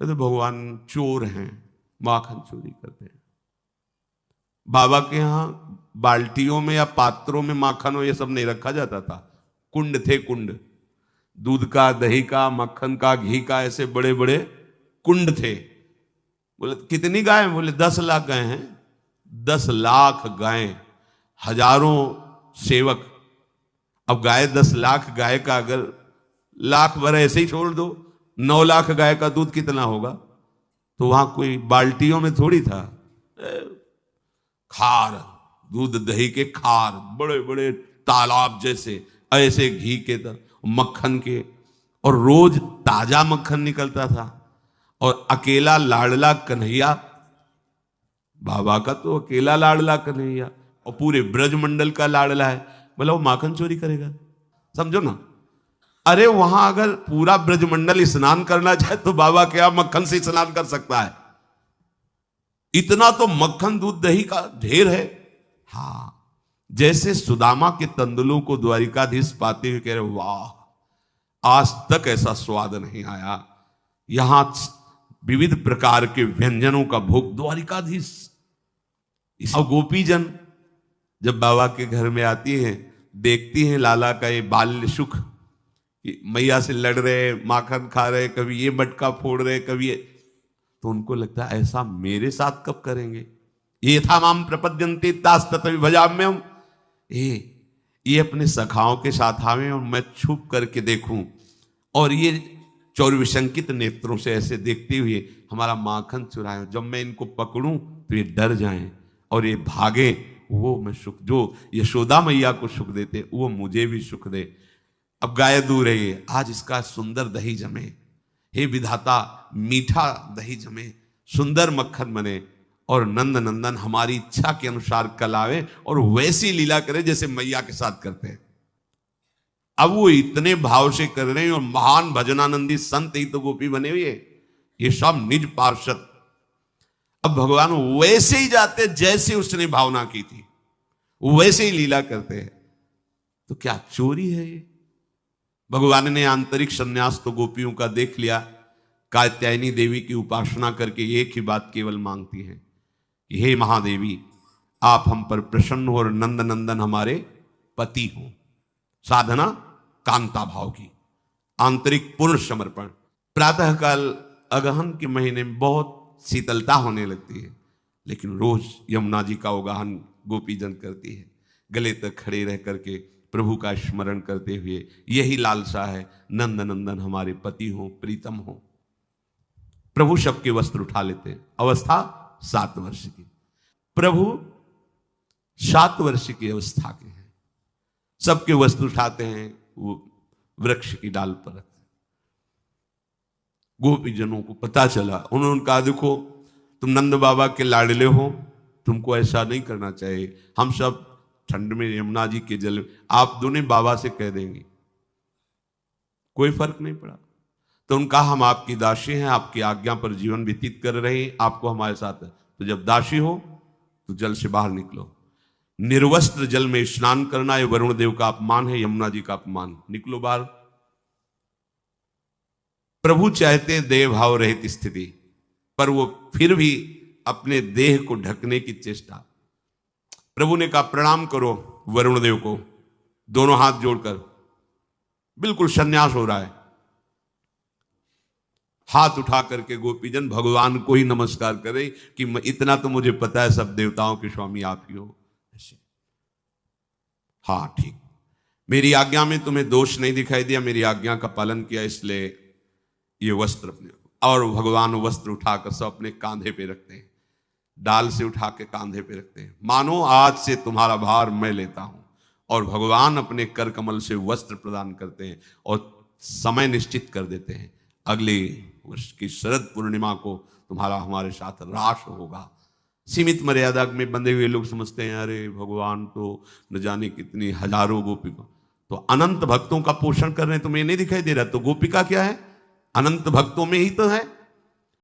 कहते भगवान चोर हैं, माखन चोरी करते हैं। बाबा के यहाँ बाल्टियों में या पात्रों में माखन हो ये सब नहीं रखा जाता था, कुंड थे, कुंड, दूध का, दही का, मक्खन का, घी का, ऐसे बड़े बड़े कुंड थे। बोले कितनी गाय? बोले 10 लाख गाय हैं। 10 लाख गाय, हजारों सेवक। अब गाय 10 लाख गाय का अगर लाख भर ऐसे ही छोड़ दो, 9 लाख गाय का दूध कितना होगा? तो वहां कोई बाल्टियों में थोड़ी था, खार, दूध दही के खार, बड़े बड़े तालाब जैसे, ऐसे घी के, मक्खन के, और रोज ताजा मक्खन निकलता था। और अकेला लाडला कन्हैया, बाबा का तो अकेला लाडला कन्हैया, और पूरे ब्रजमंडल का लाडला है, बोला वो माखन चोरी करेगा? समझो ना। अरे वहां अगर पूरा ब्रजमंडल स्नान करना चाहे तो बाबा क्या मक्खन से स्नान कर सकता है? इतना तो मक्खन दूध दही का ढेर है। हाँ, जैसे सुदामा के तंदुलों को द्वारिकाधीश पाते हुए कह रहे वाह, आज तक ऐसा स्वाद नहीं आया। यहां विविध प्रकार के व्यंजनों का भोग द्वारिकाधीश। अब गोपीजन जब बाबा के घर में आती हैं, देखती हैं लाला का ये बाल्य सुख, मैया से लड़ रहे, माखन खा रहे, कभी ये मटका फोड़ रहे, कभी ये, तो उनको लगता है ऐसा मेरे साथ कब करेंगे? ये था माम प्रपद्यन्ते तास्तत विभजाम्यम, ये अपने सखाओं के साथ आवे और मैं छुप करके देखूं, और ये चौरविशंकित नेत्रों से ऐसे देखते हुए हमारा माखन चुराएं। जब मैं इनको पकड़ूं तो ये डर जाएं और ये भागे। वो मैं सुख, जो यशोदा मैया को सुख देते वो मुझे भी सुख दे। अब गाय दूर है, आज इसका सुंदर दही जमे, हे विधाता मीठा दही जमे, सुंदर मक्खन बने, और नंद नंदन हमारी इच्छा के अनुसार कल आवे और वैसी लीला करे जैसे मैया के साथ करते हैं। अब वो इतने भाव से कर रहे हैं, और महान भजनानंदी संत ही तो गोपी बने हुए, ये सब निज पार्षद। अब भगवान वैसे ही जाते जैसे उसने भावना की थी, वैसे ही लीला करते हैं। तो क्या चोरी है ये? भगवान ने आंतरिक संन्यास तो गोपियों का देख लिया। कात्यायनी देवी की उपासना करके एक ही बात केवल मांगती हैं कि हे महादेवी, आप हम पर प्रसन्न हो और नंद नंदन हमारे पति हो। साधना कांता भाव की, आंतरिक पूर्ण समर्पण। प्रातःकाल अगहन के महीने में बहुत शीतलता होने लगती है, लेकिन रोज यमुना जी का उगाहन गोपीजन करती है। गले तक खड़े रह करके प्रभु का स्मरण करते हुए यही लालसा है, नंद नंदन हमारे पति हो, प्रीतम हो। प्रभु सबके वस्त्र उठा लेते हैं। अवस्था 7 वर्ष की। प्रभु 7 वर्ष की अवस्था के हैं। सबके वस्त्र उठाते हैं, वो वृक्ष की डाल पर रखते हैं। गोपीजनों को पता चला, उन्होंने कहा देखो तुम नंद बाबा के लाडले हो, तुमको ऐसा नहीं करना चाहिए। हम सब ठंड में यमुना जी के जल, आप दोनों बाबा से कह देंगे, कोई फर्क नहीं पड़ा। तो उनका हम आपकी दासी हैं, आपकी आज्ञा पर जीवन व्यतीत कर रहे हैं, आपको हमारे साथ है। तो जब दासी हो तो जल से बाहर निकलो। निर्वस्त्र जल में स्नान करना ये वरुण देव का अपमान है, यमुना जी का अपमान। निकलो बाहर। प्रभु चाहते हैं देह भाव रहित स्थिति, पर वो फिर भी अपने देह को ढकने की चेष्टा। प्रभु ने कहा प्रणाम करो वरुण देव को, दोनों हाथ जोड़कर। बिल्कुल सन्यास हो रहा है। हाथ उठा करके गोपीजन भगवान को ही नमस्कार करे कि इतना तो मुझे पता है सब देवताओं के स्वामी आप ही हो। ऐसे हाँ ठीक, मेरी आज्ञा में तुम्हें दोष नहीं दिखाई दिया, मेरी आज्ञा का पालन किया, इसलिए ये वस्त्र अपने। और भगवान वस्त्र उठाकर सब अपने कांधे पे रखते हैं, डाल से उठा के कांधे पे रखते हैं, मानो आज से तुम्हारा भार मैं लेता हूं। और भगवान अपने कर कमल से वस्त्र प्रदान करते हैं और समय निश्चित कर देते हैं, अगले वर्ष की शरद पूर्णिमा को तुम्हारा हमारे साथ रास होगा। सीमित मर्यादा में बंधे हुए लोग समझते हैं अरे भगवान तो न जाने कितनी हजारों गोपिका, तो अनंत भक्तों का पोषण कर रहे हैं, तुम्हें नहीं दिखाई दे रहा? तो गोपिका क्या है? अनंत भक्तों में ही तो है।